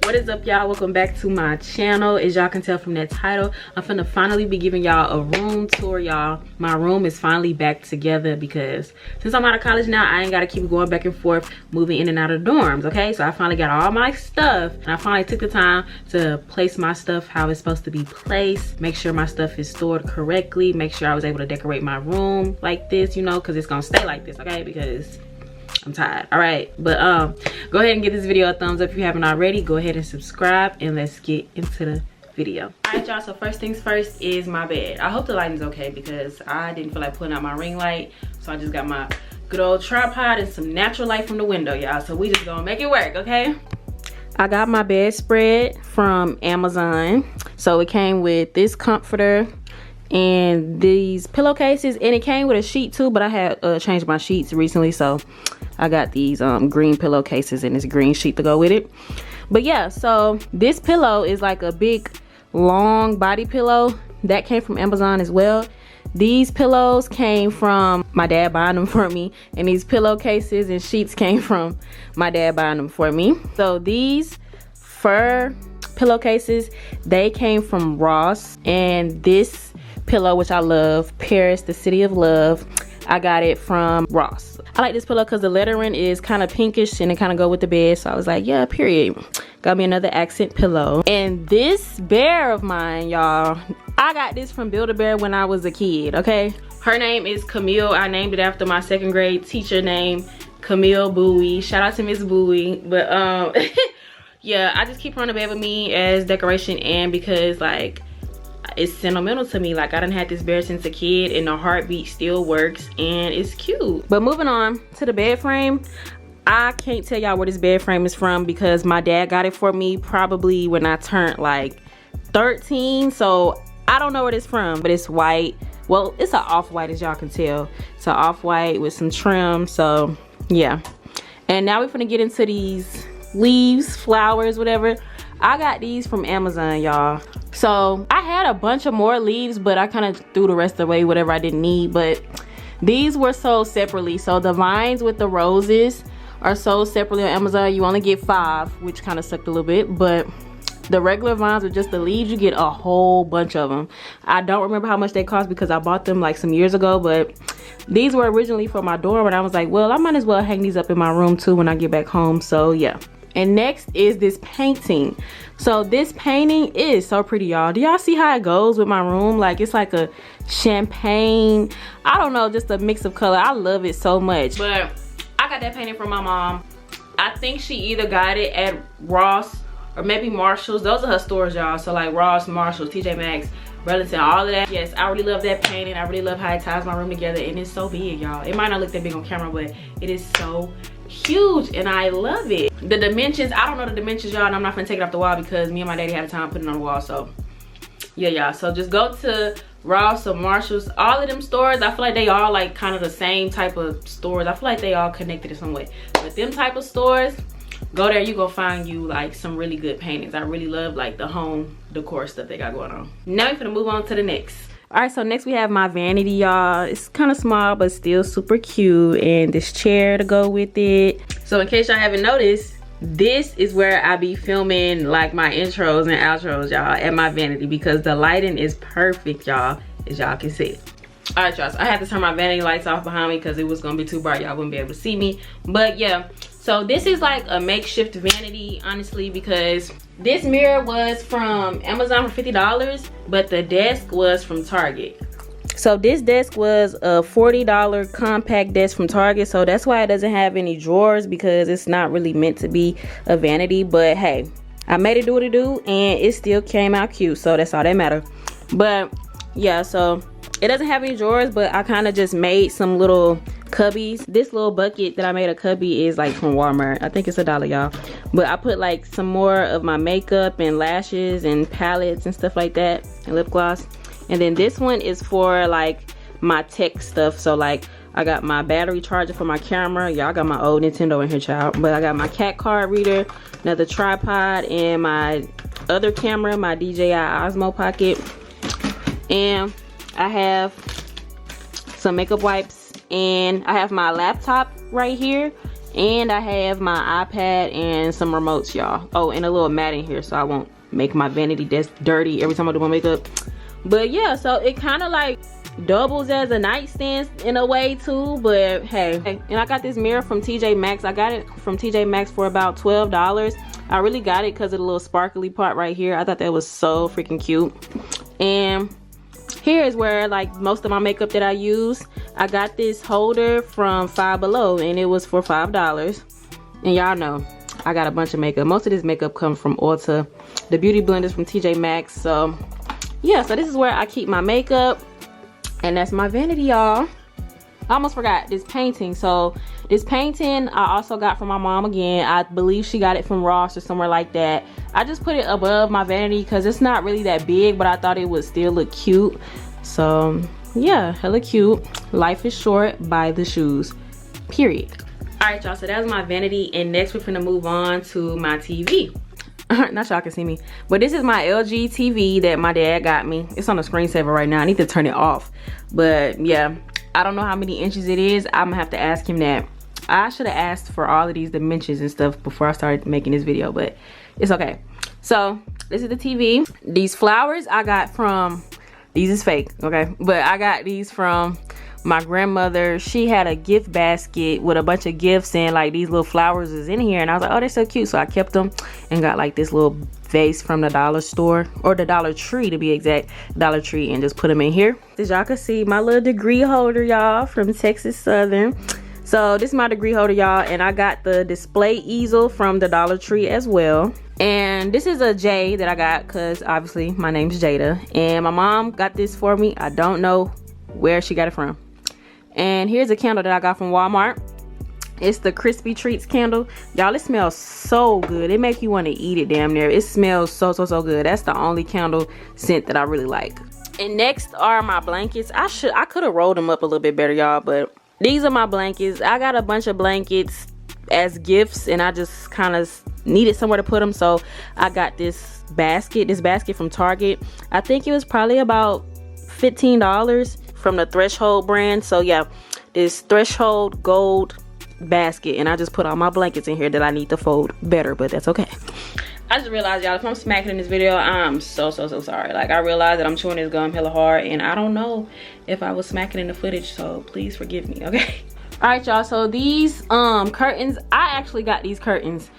What is up, y'all? Welcome back to my channel. As y'all can tell from that title, I'm finna finally be giving y'all a room tour, y'all. My room is finally back together because since I'm out of college now, I ain't gotta keep going back and forth moving in and out of dorms, okay? So I finally got all my stuff and I finally took the time to place my stuff how it's supposed to be placed, make sure my stuff is stored correctly, make sure I was able to decorate my room like this, you know, because it's gonna stay like this, okay? Because I'm tired. All right, but go ahead and give this video a thumbs up if you haven't already. Go ahead and subscribe and let's get into the video. All right, y'all, so first things first is my bed. I hope the lighting's okay because I didn't feel like putting out my ring light, so I just got my good old tripod and some natural light from the window, y'all. So we just gonna make it work, okay? I got my bedspread from Amazon. So it came with this comforter and these pillowcases, and it came with a sheet too, but I had changed my sheets recently, so I got these green pillowcases and this green sheet to go with it. But yeah, so this pillow is like a big long body pillow that came from Amazon as well. These pillows came from my dad buying them for me, and these pillowcases and sheets came from my dad buying them for me. So these fur pillowcases, they came from Ross, and this pillow, which I love, Paris, the City of Love, I got it from Ross. I like this pillow because the lettering is kind of pinkish and it kind of go with the bed, so I was like, yeah, period. Got me another accent pillow. And this bear of mine, y'all, I got this from Build-A-Bear when I was a kid, okay? Her name is Camille. I named it after my second grade teacher named Camille Bowie. Shout out to Miss Bowie. But yeah, I just keep her on the bed with me as decoration, and because like it's sentimental to me. Like, I done had this bear since a kid and the heartbeat still works and it's cute. But moving on to the bed frame, I can't tell y'all where this bed frame is from because my dad got it for me probably when I turned like 13, so I don't know where it's from, but it's white. Well, it's an off-white, as y'all can tell. It's an off-white with some trim, so yeah. And now we're gonna get into these leaves, flowers, whatever. I got these from Amazon, y'all. So I had a bunch of more leaves, but I kind of threw the rest away, whatever I didn't need. But these were sold separately. So the vines with the roses are sold separately on Amazon. You only get 5, which kind of sucked a little bit. But the regular vines with just the leaves, you get a whole bunch of them. I don't remember how much they cost because I bought them like some years ago. But these were originally for my dorm, and I was like, well, I might as well hang these up in my room too when I get back home. So yeah. And next is this painting. So this painting is so pretty, y'all. Do y'all see how it goes with my room? Like, it's like a champagne, I don't know, just a mix of color. I love it so much. But I got that painting from my mom. I think she either got it at Ross or maybe Marshall's. Those are her stores, y'all. So like Ross, Marshall's, TJ Maxx, Burlington, all of that. Yes, I really love that painting. I really love how it ties my room together, and it's so big, y'all. It might not look that big on camera, but it is so huge and I love it. The dimensions, I don't know the dimensions, y'all, and I'm not gonna take it off the wall because me and my daddy had a time putting it on the wall. So yeah, y'all, so just go to Ross or Marshall's, all of them stores. I feel like they all like kind of the same type of stores. I feel like they all connected in some way, but them type of stores, go there, you gonna find you like some really good paintings. I really love like the home decor stuff they got going on. Now we're gonna move on to the next. All right, so next we have my vanity, y'all. It's kind of small but still super cute, and this chair to go with it. So in case y'all haven't noticed, this is where I be filming like my intros and outros, y'all, at my vanity, because the lighting is perfect, y'all, as y'all can see. All right, y'all, so I had to turn my vanity lights off behind me because it was gonna be too bright. Y'all wouldn't be able to see me. But yeah, so this is like a makeshift vanity, honestly, because this mirror was from Amazon for $50, but the desk was from Target. So this desk was a $40 compact desk from Target, so that's why it doesn't have any drawers, because it's not really meant to be a vanity. But hey, I made it do what it do, and it still came out cute, so that's all that matters. But yeah, so it doesn't have any drawers, but I kind of just made some little cubbies. This little bucket that I made a cubby is like from Walmart. I think it's $1, y'all. But I put like some more of my makeup and lashes and palettes and stuff like that, and lip gloss. And then this one is for like my tech stuff. So like I got my battery charger for my camera. Y'all, got my old Nintendo in here, child. But I got my cat card reader, another tripod, and my other camera, my DJI Osmo Pocket. And I have some makeup wipes, and I have my laptop right here, And I have my iPad and some remotes, y'all. Oh, and a little mat in here so I won't make my vanity desk dirty every time I do my makeup. But yeah, so it kind of like doubles as a nightstand in a way too, but hey. And I got this mirror from TJ Maxx. I got it from TJ Maxx for about $12. I really got it because of the little sparkly part right here. I thought that was so freaking cute. And here is where like most of my makeup that I use. I got this holder from Five Below and it was for $5. And y'all know I got a bunch of makeup. Most of this makeup comes from Ulta. The beauty blenders from TJ Maxx. So yeah, so this is where I keep my makeup. And that's my vanity, y'all. I almost forgot this painting. So this painting I also got from my mom again. I believe she got it from Ross or somewhere like that. I just put it above my vanity because it's not really that big, but I thought it would still look cute. So yeah, hella cute. Life is short, buy the shoes, period. All right, y'all, so that's my vanity, and next we're gonna move on to my TV. Not y'all can see me, but this is my LG TV that my dad got me. It's on a screensaver right now. I need to turn it off, but yeah, I don't know how many inches it is. I'm gonna have to ask him that. I should have asked for all of these dimensions and stuff before I started making this video, but it's okay. So this is the TV. These flowers I got from, these is fake, okay, but I got these from my grandmother. She had a gift basket with a bunch of gifts, and like these little flowers is in here, and I was like, oh, they're so cute. So I kept them and got like this little vase from the dollar store, or the Dollar Tree to be exact, Dollar Tree, and just put them in here. As y'all can see, my little degree holder, y'all, from Texas Southern. So this is my degree holder, y'all, and I got the display easel from the Dollar Tree as well. And this is a J that I got because obviously my name's Jada, and my mom got this for me. I don't know where she got it from. And here's a candle that I got from Walmart. It's the Crispy Treats candle. Y'all, it smells so good. It makes you want to eat it damn near. It smells so good. That's the only candle scent that I really like. And next are my blankets. I could have rolled them up a little bit better, y'all, but these are my blankets. I got a bunch of blankets as gifts, and I just kind of needed somewhere to put them, so I got this basket from Target. I think it was probably about $15 from the Threshold brand. So yeah, this Threshold gold basket, and I just put all my blankets in here that I need to fold better, but that's okay. I just realized, y'all, if I'm smacking in this video, I'm so sorry. Like, I realized that I'm chewing this gum hella hard, and I don't know if I was smacking in the footage, so please forgive me, okay? All right, y'all, so these curtains, I actually got these curtains.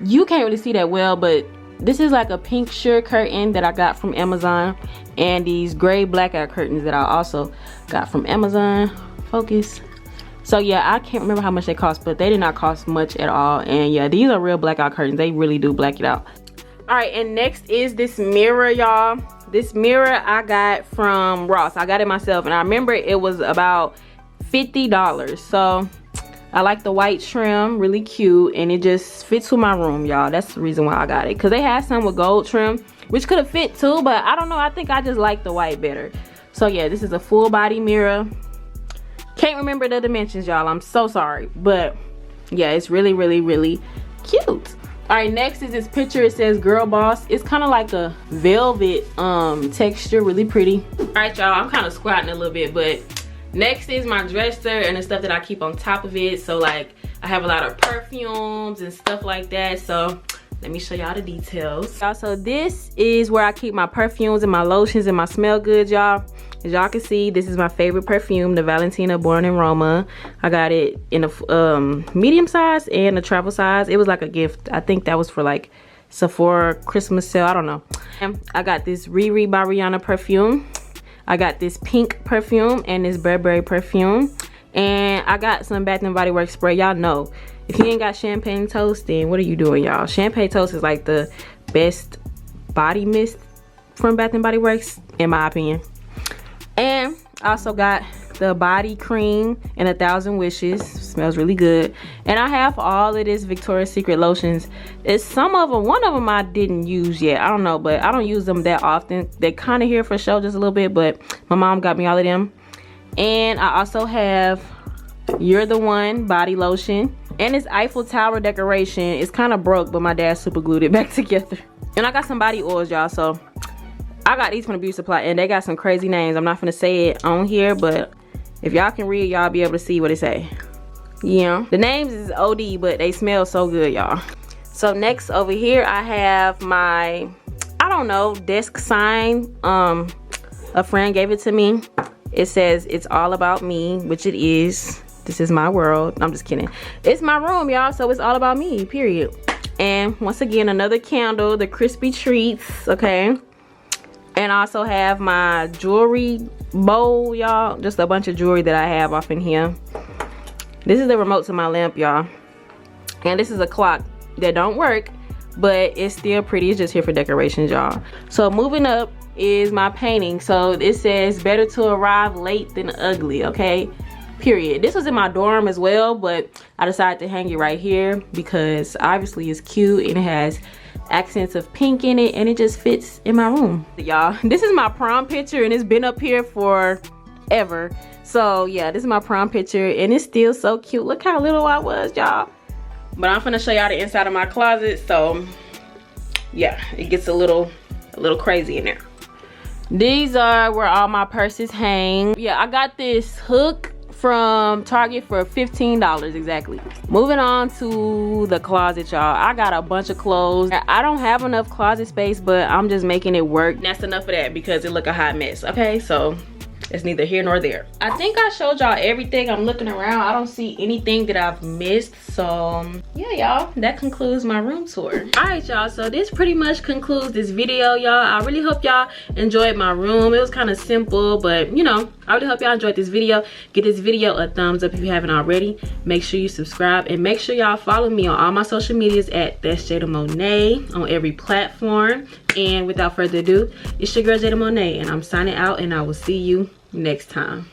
You can't really see that well, but this is like a pink sheer curtain that I got from Amazon, and these gray blackout curtains that I also got from Amazon. Focus. So yeah, I can't remember how much they cost, but they did not cost much at all. And yeah, these are real blackout curtains. They really do black it out. All right, and next is this mirror, y'all. This mirror I got from Ross. I got it myself, and I remember it was about $50. So I like the white trim, really cute, and it just fits with my room, y'all. That's the reason why I got it, because they had some with gold trim, which could have fit too, but I don't know, I think I just like the white better. So yeah, this is a full body mirror. Can't remember the dimensions, y'all, I'm so sorry, but yeah, it's really cute. All right, next is this picture. It says Girl Boss. It's kind of like a velvet texture, really pretty. All right, y'all, I'm kind of squatting a little bit, but next is my dresser and the stuff that I keep on top of it. So like, I have a lot of perfumes and stuff like that. So let me show y'all the details. Also, this is where I keep my perfumes and my lotions and my smell goods, y'all. As y'all can see, this is my favorite perfume, the Valentina Born in Roma. I got it in a medium size and a travel size. It was like a gift. I think that was for like Sephora Christmas sale, I don't know. And I got this Riri by Rihanna perfume. I got this pink perfume and this Burberry perfume. And I got some Bath & Body Works spray. Y'all know, if you ain't got Champagne Toast, then what are you doing, y'all? Champagne Toast is like the best body mist from Bath & Body Works, in my opinion. And I also got the body cream in 1,000 Wishes. Smells really good. And I have all of this Victoria's Secret lotions. It's some of them, one of them I didn't use yet. I don't know, but I don't use them that often. They're kind of here for show just a little bit, but my mom got me all of them. And I also have You're the One body lotion. And this Eiffel Tower decoration. It's kind of broke, but my dad super glued it back together. And I got some body oils, y'all, so I got these from the beauty supply, and they got some crazy names. I'm not gonna say it on here, but if y'all can read, y'all be able to see what it say. Yeah, the names is OD, but they smell so good, y'all. So next over here I have my, I don't know, desk sign. A friend gave it to me. It says it's all about me, which it is. This is my world. I'm just kidding. It's my room, y'all, so it's all about me, period. And once again, another candle, the crispy treats, okay? And I also have my jewelry bowl, y'all. Just a bunch of jewelry that I have off in here. This is the remote to my lamp, y'all. And this is a clock that don't work, but it's still pretty. It's just here for decorations, y'all. So moving up is my painting. So it says better to arrive late than ugly, okay? Period. This was in my dorm as well, but I decided to hang it right here because obviously it's cute and it has accents of pink in it and it just fits in my room. Y'all, this is my prom picture and it's been up here forever. So yeah, this is my prom picture and it's still so cute. Look how little I was, y'all. But I'm gonna show y'all the inside of my closet. So yeah, it gets a little crazy in there. These are where all my purses hang. Yeah, I got this hook from Target for $15 exactly. Moving on to the closet, y'all. I got a bunch of clothes. I don't have enough closet space, but I'm just making it work. That's enough of that because it look a hot mess, okay? So it's neither here nor there. I think I showed y'all everything. I'm looking around. I don't see anything that I've missed. So yeah, y'all, that concludes my room tour. All right, y'all, so this pretty much concludes this video, y'all. I really hope y'all enjoyed my room. It was kind of simple, but you know, I really hope y'all enjoyed this video. Give this video a thumbs up if you haven't already. Make sure you subscribe and make sure y'all follow me on all my social medias at That's Jada Monet on every platform. And without further ado, it's your girl Jada Monet, and I'm signing out, and I will see you next time.